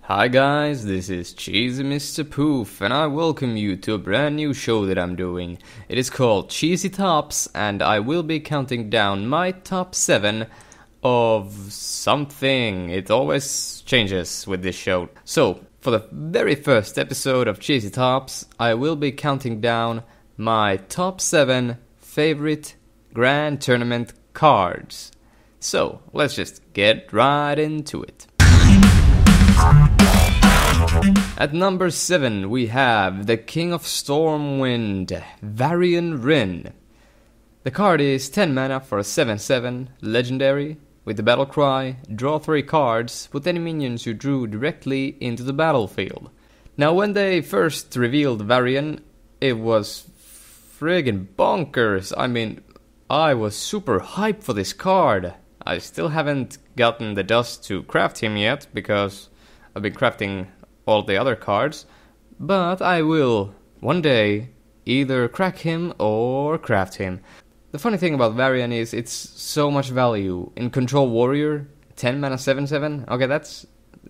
Hi guys, this is Cheesy Mr. Poof, and I welcome you to a brand new show that I'm doing. It is called CheezyTops, and I will be counting down my top 7 of something. It always changes with this show. So, for the very first episode of CheezyTops, I will be counting down my top 7 favorite Grand Tournament cards. So, let's just get right into it. At number 7 we have the King of Stormwind, Varian. The card is 10 mana for a 7/7 legendary. With the battle cry, draw 3 cards, put any minions you drew directly into the battlefield. Now when they first revealed Varian, it was friggin' bonkers. I mean, I was super hyped for this card. I still haven't gotten the dust to craft him yet, because I've been crafting all the other cards, but I will one day either crack him or craft him. The funny thing about Varian is it's so much value. In Control Warrior, 10 mana 7/7, okay,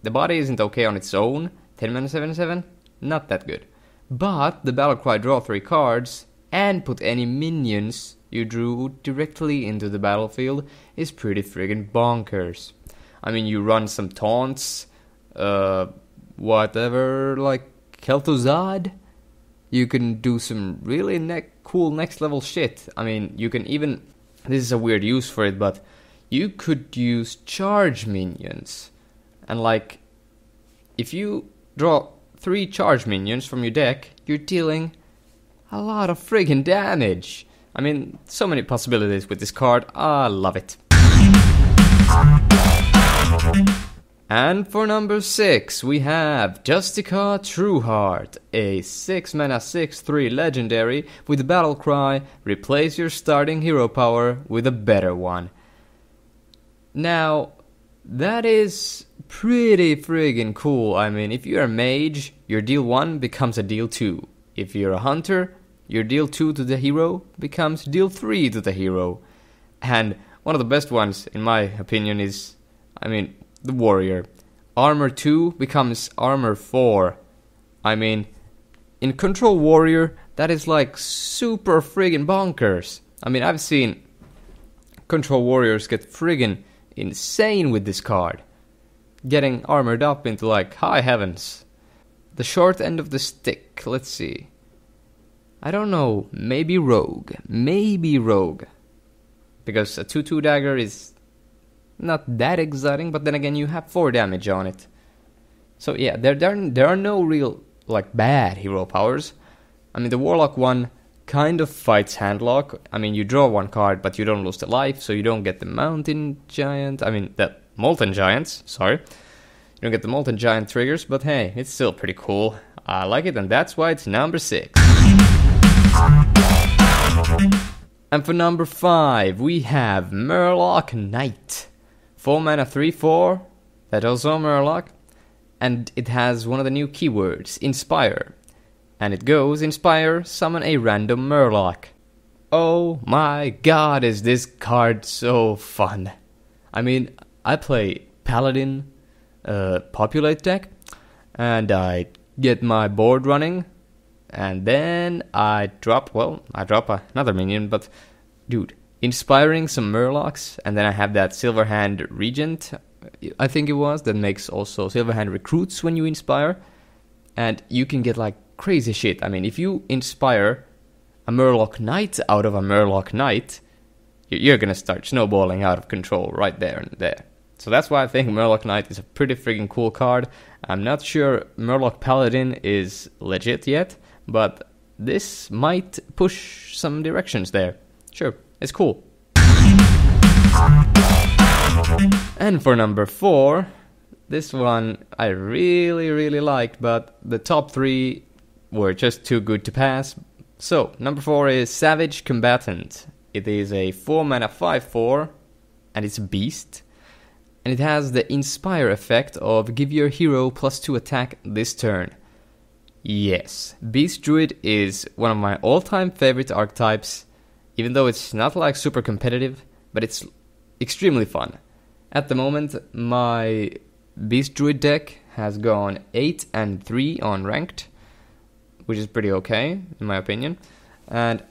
the body isn't okay on its own. 10 mana 7/7, not that good. But the Battlecry, draw 3 cards and put any minions you drew directly into the battlefield is pretty friggin' bonkers. I mean, you run some taunts, whatever, like Kel'Thuzad, you can do some really cool next level shit. I mean, you can even, this is a weird use for it, but you could use charge minions. And like, if you draw 3 charge minions from your deck, you're dealing a lot of friggin' damage. I mean, so many possibilities with this card, I love it. And for number 6, we have Justica Trueheart, a 6 mana 6/3 legendary with the battle cry, replace your starting hero power with a better one. Now, that is pretty friggin' cool. I mean, if you're a mage, your deal 1 becomes a deal 2. If you're a hunter, your deal 2 to the hero becomes deal 3 to the hero. And one of the best ones, in my opinion, is, the warrior. Armor 2 becomes armor 4. I mean, in Control Warrior, that is like super friggin' bonkers. I mean, I've seen Control Warriors get friggin' insane with this card, getting armored up into like high heavens. The short end of the stick, let's see. I don't know, maybe Rogue. Because a 2/2 dagger is not that exciting, but then again you have 4 damage on it. So yeah, there are no real like bad hero powers. I mean, the Warlock one kind of fights handlock. I mean, you draw 1 card, but you don't lose the life, so you don't get the Mountain Giant. The Molten Giants, sorry. You don't get the Molten Giant triggers, but hey, it's still pretty cool. I like it, and that's why it's number 6. And for number 5, we have Murloc Knight. 4 mana 3/4, that's also Murloc, and it has one of the new keywords, Inspire. And it goes, Inspire, summon a random Murloc. Oh my god, is this card so fun. I mean, I play Paladin Populate deck, and I get my board running, and then I drop another minion, but dude, inspiring some Murlocs, and then I have that Silverhand Regent, I think it was, that makes also Silverhand Recruits when you inspire, and you can get like crazy shit. I mean, if you inspire a Murloc Knight out of a Murloc Knight, you're gonna start snowballing out of control right there and there. So that's why I think Murloc Knight is a pretty friggin' cool card. I'm not sure Murloc Paladin is legit yet, but this might push some directions there. Sure, it's cool. And for number 4, this one I really liked, but the top 3 were just too good to pass. So, number 4 is Savage Combatant. It is a 4 mana 5/4, and it's a beast. And it has the Inspire effect of give your hero +2 attack this turn. Yes, Beast Druid is one of my all-time favorite archetypes, even though it's not like super competitive, but it's extremely fun. At the moment, my Beast Druid deck has gone 8 and 3 on ranked, which is pretty okay, in my opinion. And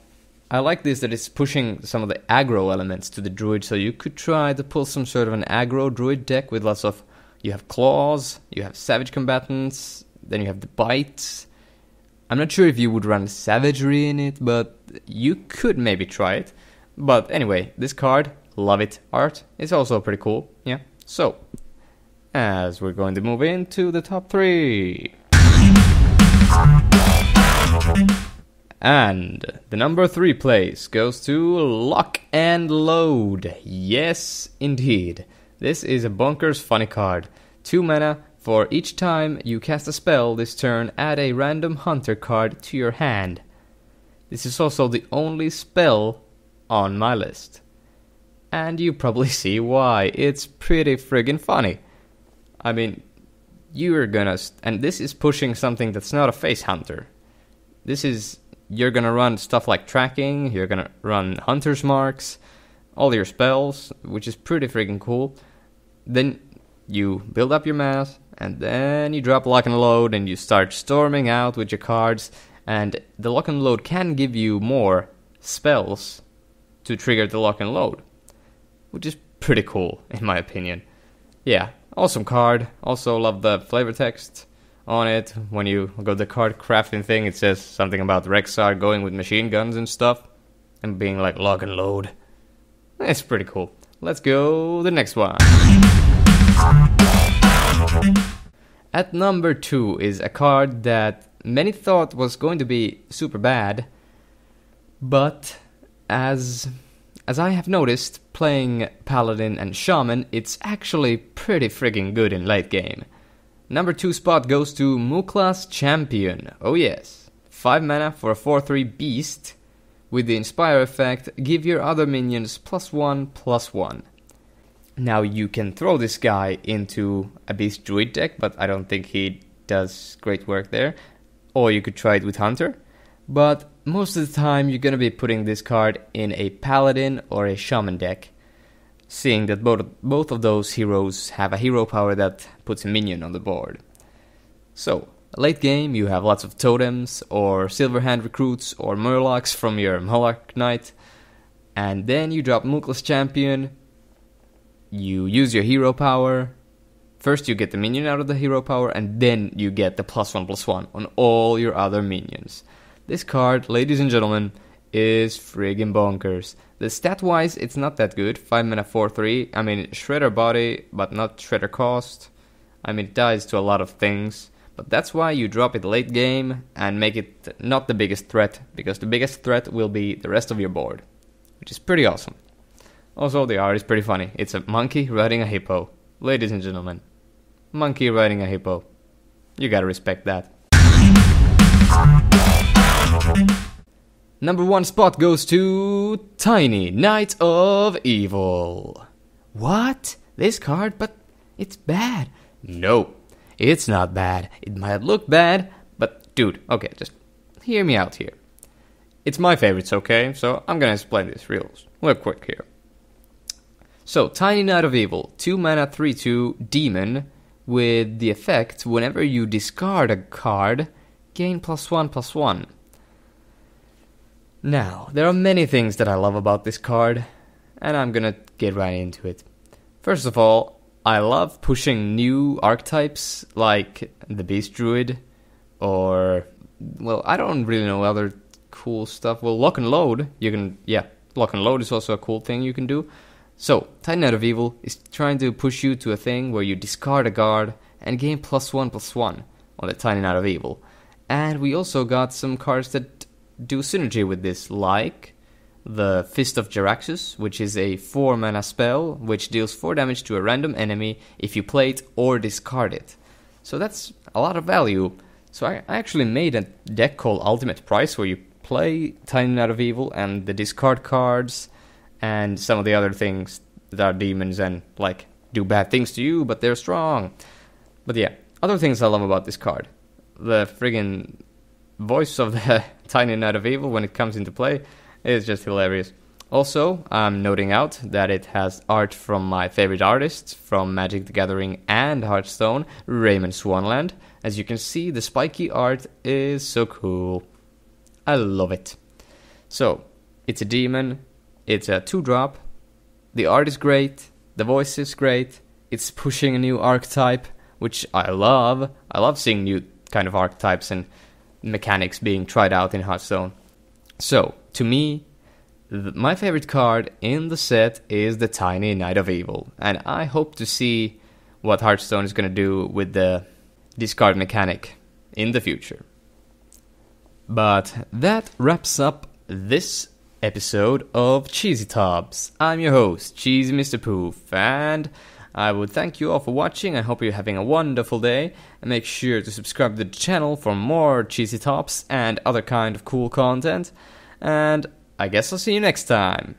I like this, that it's pushing some of the aggro elements to the druid, so you could try to pull some sort of an aggro druid deck with lots of... You have claws, you have savage combatants, then you have the bites. I'm not sure if you would run savagery in it, but you could maybe try it. But anyway, this card, love it. Art is also pretty cool, yeah. So, as we're going to move into the top 3. And the number 3 place goes to Lock and Load. Yes, indeed. This is a bonkers funny card. 2 mana for each time you cast a spell this turn, add a random hunter card to your hand. This is also the only spell on my list. And you probably see why. It's pretty friggin' funny. I mean, you're gonna... And this is pushing something that's not a face hunter. This is... You're gonna run stuff like tracking, you're gonna run hunter's marks, all your spells, which is pretty friggin' cool. Then you build up your mass, and then you drop Lock and Load, and you start storming out with your cards. And the Lock and Load can give you more spells to trigger the Lock and Load, which is pretty cool, in my opinion. Yeah, awesome card. Also love the flavor text on it. When you go the card crafting thing, it says something about Rexar going with machine guns and stuff, and being like Lock and Load. It's pretty cool. Let's go the next one. At number 2 is a card that many thought was going to be super bad, but as I have noticed playing Paladin and Shaman, it's actually pretty friggin' good in late game. Number 2 spot goes to Murloc Champion. Oh yes. 5 mana for a 4/3 beast. With the Inspire effect, give your other minions +1/+1. Now you can throw this guy into a beast druid deck, but I don't think he does great work there. Or you could try it with Hunter. But most of the time you're gonna be putting this card in a Paladin or a Shaman deck, seeing that both of those heroes have a hero power that puts a minion on the board. So, late game you have lots of totems, or Silverhand recruits, or Murlocs from your Murloc Knight, and then you drop Murloc Champion, you use your hero power, first you get the minion out of the hero power, and then you get the +1/+1 on all your other minions. This card, ladies and gentlemen, is friggin' bonkers. The stat-wise, it's not that good. 5 mana 4/3. I mean, Shredder body, but not Shredder cost. I mean, it dies to a lot of things. But that's why you drop it late game and make it not the biggest threat, because the biggest threat will be the rest of your board, which is pretty awesome. Also, the art is pretty funny. It's a monkey riding a hippo. Ladies and gentlemen, monkey riding a hippo. You gotta respect that. Number 1 spot goes to Tiny Knight of Evil. What? This card? But it's bad. No, it's not bad. It might look bad, but dude, okay, just hear me out here. It's my favorites, okay? So I'm gonna explain this real quick here. So, Tiny Knight of Evil, 2 mana 3/2 demon, with the effect, whenever you discard a card, gain +1/+1. Now, there are many things that I love about this card, and I'm gonna get right into it. First of all, I love pushing new archetypes, like the Beast Druid, or, well, I don't really know other cool stuff. Well, Lock and Load, Lock and Load is also a cool thing you can do. So, Tiny Knight of Evil is trying to push you to a thing where you discard a guard and gain +1/+1 on the Tiny Knight of Evil. And we also got some cards that do synergy with this, like the Fist of Jaraxxus, which is a 4 mana spell, which deals 4 damage to a random enemy if you play it or discard it. So that's a lot of value. So I actually made a deck called Ultimate Price, where you play Tiny Knight of Evil and the discard cards, and some of the other things that are demons and, like, do bad things to you, but they're strong. But yeah, other things I love about this card. The friggin' voice of the Tiny Knight of Evil when it comes into play is just hilarious. Also, I'm noting out that it has art from my favorite artists from Magic the Gathering and Hearthstone, Raymond Swanland. As you can see, the spiky art is so cool. I love it. So, it's a demon, it's a 2-drop, the art is great, the voice is great, it's pushing a new archetype, which I love. I love seeing new kind of archetypes and mechanics being tried out in Hearthstone. So, to me, my favorite card in the set is the Tiny Knight of Evil, and I hope to see what Hearthstone is going to do with the discard mechanic in the future. But that wraps up this episode of CheezyTops. I'm your host, Cheesy Mr. Poof, and I would thank you all for watching. I hope you're having a wonderful day, and make sure to subscribe to the channel for more CheezyTops and other kind of cool content, and I guess I'll see you next time.